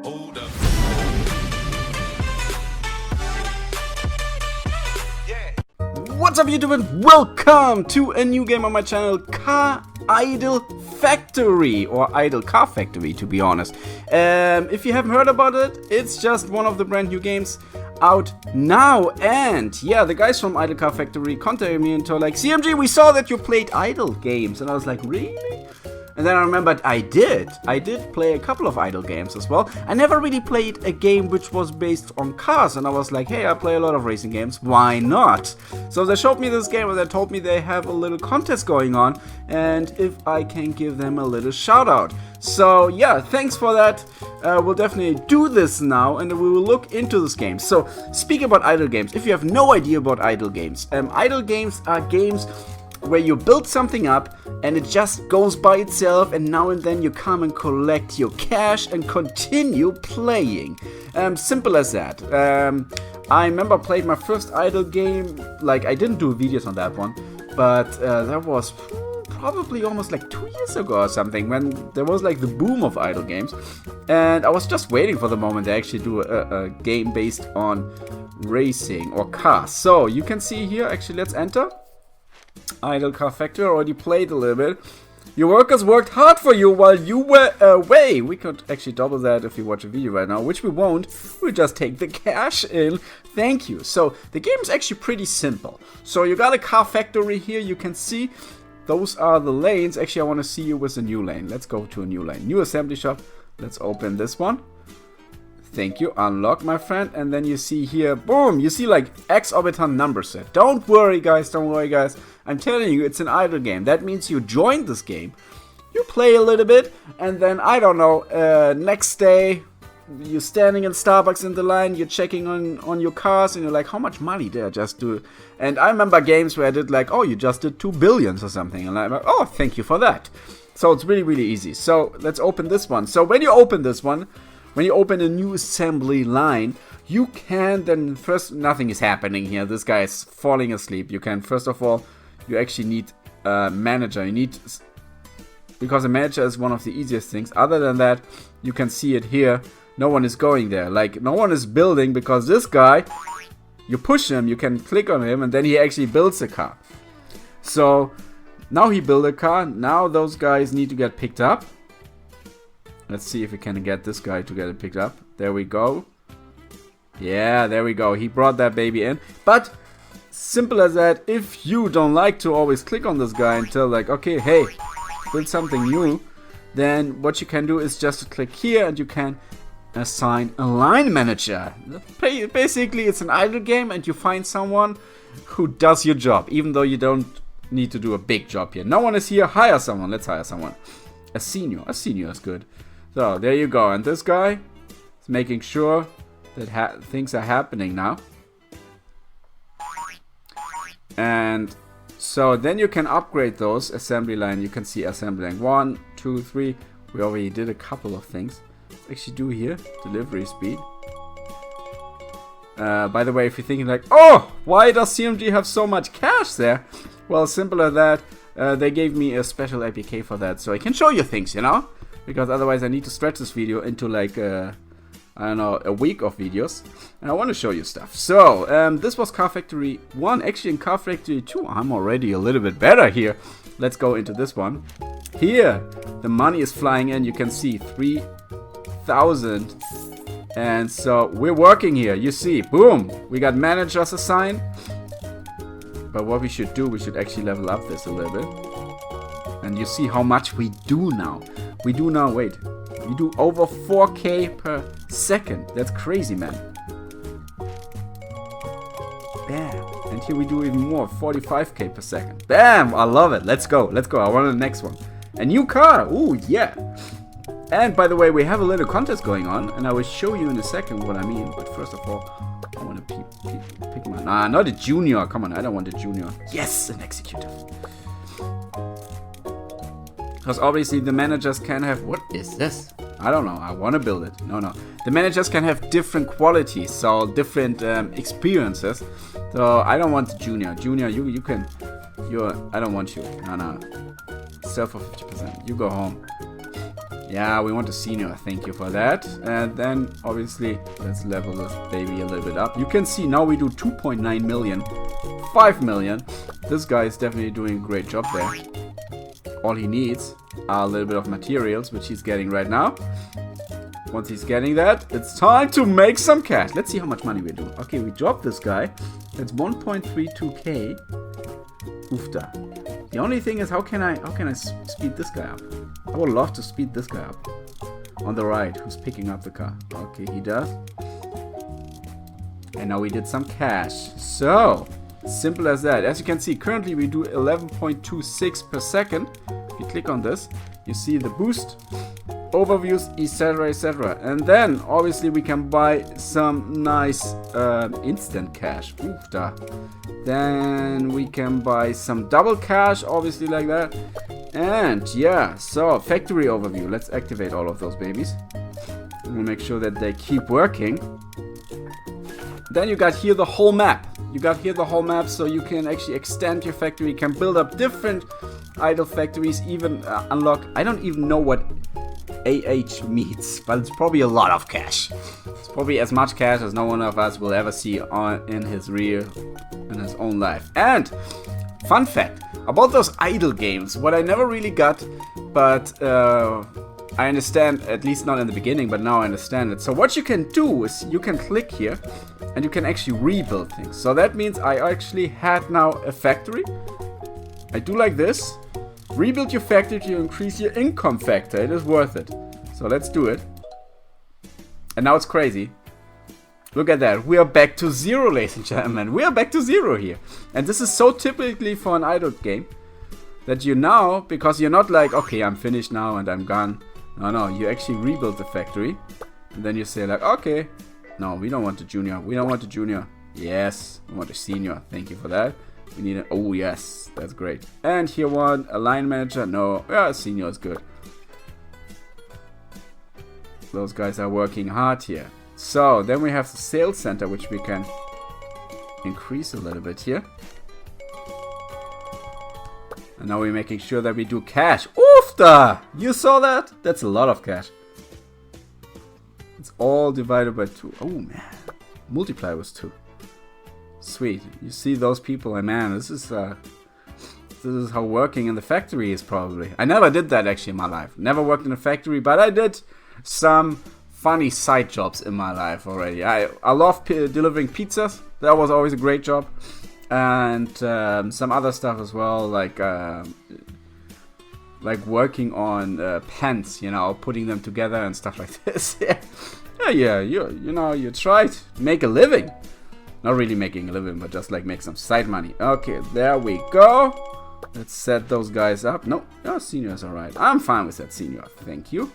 Hold up. What's up YouTube and welcome to a new game on my channel, Car Idle Factory, or Idle Car Factory to be honest. If you haven't heard about it, it's just one of the brand new games out now. And yeah, the guys from Idle Car Factory contacted me and told like, CMG, we saw that you played idle games. And I was like, really? And then I remembered I did play a couple of idle games as well. I never really played a game which was based on cars, and I was like, hey, I play a lot of racing games, why not? So they showed me this game and they told me they have a little contest going on, and if I can give them a little shout out. So yeah, thanks for that. We'll definitely do this now, and we will look into this game. So speaking about idle games, if you have no idea about idle games are games where you build something up and it just goes by itself, and now and then you come and collect your cash and continue playing. Simple as that. I remember I played my first idle game, like I didn't do videos on that one, but that was probably almost like 2 years ago or something, when there was like the boom of idle games, and I was just waiting for the moment to actually do a game based on racing or cars. So you can see here, actually let's enter. Idle Car Factory, already played a little bit. Your workers worked hard for you while you were away. We could actually double that if you watch a video right now, which we won't. We'll just take the cash in. Thank you. So the game is actually pretty simple. So you got a car factory here. You can see those are the lanes. Actually, I want to see you with a new lane. Let's go to a new lane. New assembly shop. Let's open this one. Thank you. Unlock, my friend. And then you see here, boom, you see like exorbitant number set. Don't worry, guys. Don't worry, guys. I'm telling you, it's an idle game. That means you join this game, you play a little bit, and then, I don't know, next day, you're standing in Starbucks in the line, you're checking on your cars, and you're like, how much money did I just do? And I remember games where I did like, oh, you just did 2 billions or something. And I'm like, oh, thank you for that. So it's really, really easy. So let's open this one. So when you open this one, when you open a new assembly line, you can then first, nothing is happening here. This guy is falling asleep. You can, first of all, you actually need a manager. You need, because a manager is one of the easiest things. Other than that, you can see it here. No one is going there. Like, no one is building, because this guy, you push him, you can click on him, and then he actually builds a car. So now he built a car. Now those guys need to get picked up. Let's see if we can get this guy to get it picked up. There we go. Yeah, there we go. He brought that baby in. But simple as that. If you don't like to always click on this guy and tell like, okay, hey, build something new, then what you can do is just to click here and you can assign a line manager. Basically, it's an idle game and you find someone who does your job, even though you don't need to do a big job here. No one is here. Hire someone. Let's hire someone. A senior. A senior is good. So there you go. And this guy is making sure that things are happening now. And so then you can upgrade those assembly line. You can see assembly line 1, 2, 3. We already did a couple of things. Actually do here, delivery speed. By the way, if you're thinking like, oh, why does CMG have so much cash there? Well, simple as that. They gave me a special APK for that, so I can show you things, you know? Because otherwise I need to stretch this video into like, I don't know, a week of videos. And I want to show you stuff. So, this was Car Factory 1. Actually, in Car Factory 2, I'm already a little bit better here. Let's go into this one. Here, the money is flying in. You can see 3,000. And so, we're working here. You see, boom. We got managers assigned. But what we should do, we should actually level up this a little bit. And you see how much we do now. We do now, wait. We do over 4K per second. That's crazy, man. Bam. And here we do even more, 45K per second. Bam! I love it. Let's go. Let's go. I want the next one. A new car. Ooh, yeah. And by the way, we have a little contest going on. And I will show you in a second what I mean. But first of all, I want to pick my... Nah, not a junior. Come on, I don't want a junior. Yes, an executive. Because obviously the managers can have... What is this? I don't know. I want to build it. No. The managers can have different qualities. So different experiences. So I don't want junior. Junior, you can... I don't want you. No. Sell for 50%. You go home. Yeah, we want a senior. Thank you for that. And then, obviously, let's level this baby a little bit up. You can see now we do 2.9 million. 5 million. This guy is definitely doing a great job there. All he needs are a little bit of materials, which he's getting right now. Once he's getting that, it's time to make some cash. Let's see how much money we do. Okay, we dropped this guy. That's 1.32k. Oofda. The only thing is, how can I speed this guy up? I would love to speed this guy up. On the right, who's picking up the car. Okay, he does. And now we did some cash. So, simple as that. As you can see, currently we do 11.26 per second. If you click on this, you see the boost, overviews, etc, etc. And then, obviously, we can buy some nice instant cash. Oofda. Then we can buy some double cash, obviously, like that. And yeah, so factory overview. Let's activate all of those babies. We'll make sure that they keep working. Then you got here the whole map. You got here the whole map, so you can actually extend your factory. You can build up different idle factories, even unlock. I don't even know what AH means, but it's probably a lot of cash. It's probably as much cash as no one of us will ever see in his own life. And fun fact about those idle games, what I never really got, but I understand, at least not in the beginning, but now I understand it. So what you can do is you can click here and you can actually rebuild things. So that means I actually had now a factory. I do like this. Rebuild your factory to increase your income factor. It is worth it. So let's do it. And now it's crazy. Look at that. We are back to 0, ladies and gentlemen. We are back to 0 here. And this is so typically for an idle game that you now, because you're not like, okay, I'm finished now and I'm gone. No, you actually rebuild the factory. And then you say like, okay, no, we don't want a junior. We don't want a junior. Yes, we want a senior. Thank you for that. We need oh yes, that's great. And here one, a line manager. No, yeah, senior is good. Those guys are working hard here. So then we have the sales center, which we can increase a little bit here. And now we're making sure that we do cash. Oofda! You saw that? That's a lot of cash. It's all divided by 2. Oh man, multiply was 2. Sweet. You see those people, and man, this is how working in the factory is probably. I never did that actually in my life. Never worked in a factory, but I did some funny side jobs in my life already. I love delivering pizzas. That was always a great job. And some other stuff as well, like working on pens, you know, putting them together and stuff like this. yeah, you try to make a living. Not really making a living, but just like make some side money. Okay, there we go. Let's set those guys up. No, senior's alright. I'm fine with that senior. Thank you.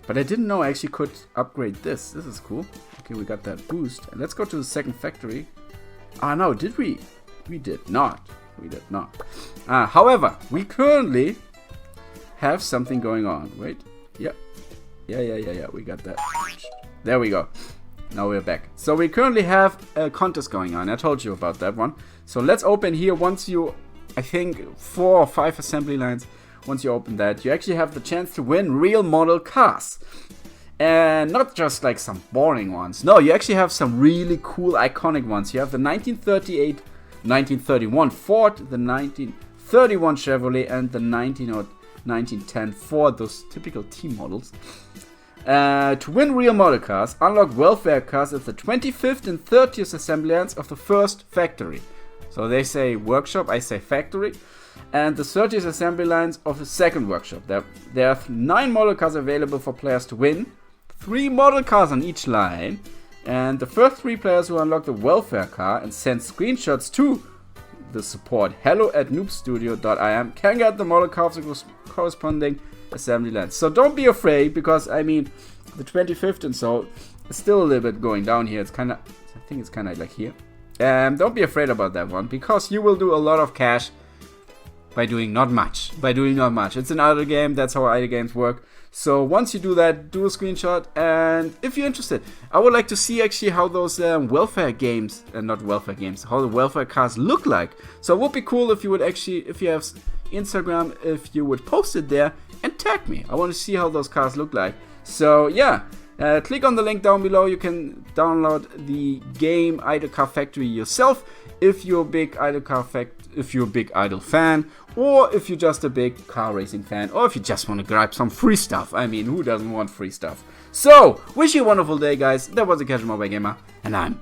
But I didn't know I actually could upgrade this. This is cool. Okay, we got that boost. And let's go to the second factory. Ah, no, did we? We did not. We did not. However, we currently have something going on. Wait. Yeah. We got that. There we go. Now we're back. So we currently have a contest going on. I told you about that one. So let's open here. Once you, I think 4 or 5 assembly lines. Once you open that, you actually have the chance to win real model cars. And not just like some boring ones. No, you actually have some really cool iconic ones. You have the 1938, 1931 Ford, the 1931 Chevrolet, and the 1910 Ford, those typical T models. To win real model cars, unlock welfare cars at the 25th and 30th assembly lines of the first factory. So they say workshop, I say factory. And the 30th assembly lines of the second workshop. There are 9 model cars available for players to win. 3 model cars on each line. And the first 3 players who unlock the welfare car and send screenshots to the support hello@noobstudio.im can get the model car of the corresponding assembly lines. So don't be afraid, because I mean the 25th and so it's still a little bit going down here. It's kind of, I think it's kind of like here. Don't be afraid about that one, because you will do a lot of cash by doing not much. It's an idle game. That's how idle games work. So once you do that, do a screenshot, and if you're interested, I would like to see actually how those welfare games, not welfare games, how the welfare cars look like. So it would be cool if you would actually, if you have Instagram, if you would post it there and tag me. I want to see how those cars look like. So yeah, click on the link down below. You can download the game Idle Car Factory yourself if you're a big Idle fan, or if you're just a big car racing fan, or if you just want to grab some free stuff. I mean, who doesn't want free stuff? So, wish you a wonderful day, guys. That was the Casual Mobile Gamer, and I'm